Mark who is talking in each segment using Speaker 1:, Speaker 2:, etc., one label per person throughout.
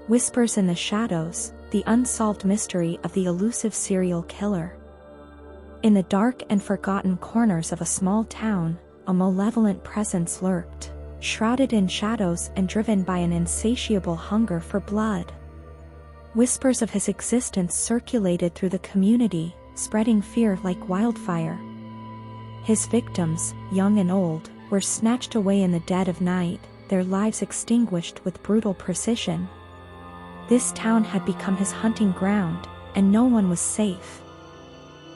Speaker 1: Whispers in the shadows, the unsolved mystery of the elusive serial killer. In the dark and forgotten corners of a small town, a malevolent presence lurked, shrouded in shadows and driven by an insatiable hunger for blood. Whispers of his existence circulated through the community, spreading fear like wildfire. His victims, young and old, were snatched away in the dead of night, their lives extinguished with brutal precision. This town had become his hunting ground, and no one was safe.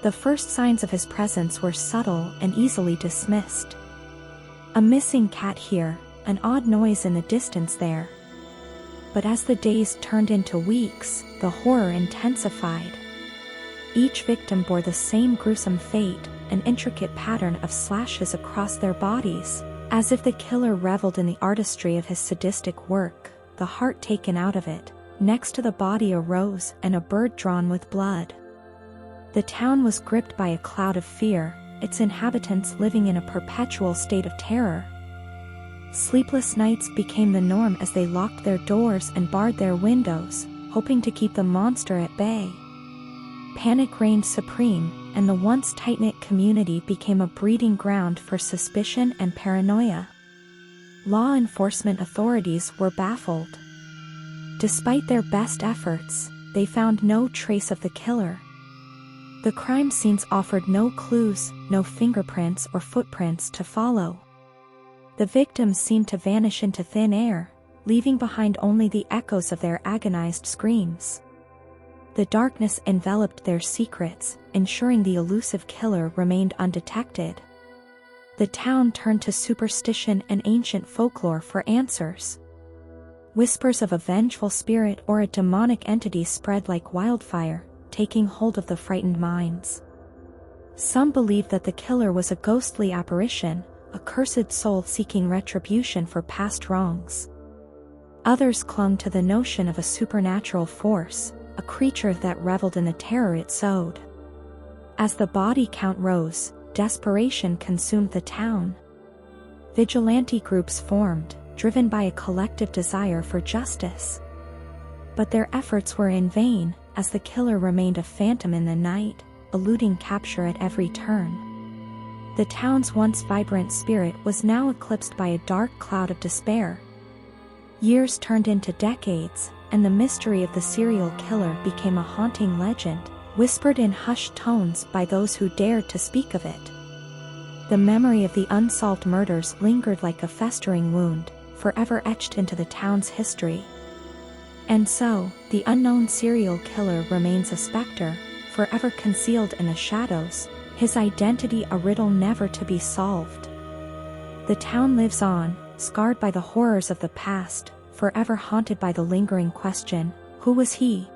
Speaker 1: The first signs of his presence were subtle and easily dismissed. A missing cat here, an odd noise in the distance there. But as the days turned into weeks, the horror intensified. Each victim bore the same gruesome fate, an intricate pattern of slashes across their bodies, as if the killer reveled in the artistry of his sadistic work. The heart taken out of it, next to the body a rose and a bird drawn with blood. The town was gripped by a cloud of fear, its inhabitants living in a perpetual state of terror. Sleepless nights became the norm as they locked their doors and barred their windows, hoping to keep the monster at bay. Panic reigned supreme, and the once tight-knit community became a breeding ground for suspicion and paranoia. Law enforcement authorities were baffled. Despite their best efforts, they found no trace of the killer. The crime scenes offered no clues, no fingerprints or footprints to follow. The victims seemed to vanish into thin air, leaving behind only the echoes of their agonized screams. The darkness enveloped their secrets, ensuring the elusive killer remained undetected. The town turned to superstition and ancient folklore for answers. Whispers of a vengeful spirit or a demonic entity spread like wildfire, taking hold of the frightened minds. Some believed that the killer was a ghostly apparition, a cursed soul seeking retribution for past wrongs. Others clung to the notion of a supernatural force, a creature that reveled in the terror it sowed. As the body count rose, desperation consumed the town. Vigilante groups formed, driven by a collective desire for justice. But their efforts were in vain, as the killer remained a phantom in the night, eluding capture at every turn. The town's once vibrant spirit was now eclipsed by a dark cloud of despair. Years turned into decades, and the mystery of the serial killer became a haunting legend, whispered in hushed tones by those who dared to speak of it. The memory of the unsolved murders lingered like a festering wound, forever etched into the town's history. And so, the unknown serial killer remains a specter, forever concealed in the shadows, his identity a riddle never to be solved. The town lives on, scarred by the horrors of the past, forever haunted by the lingering question, who was he?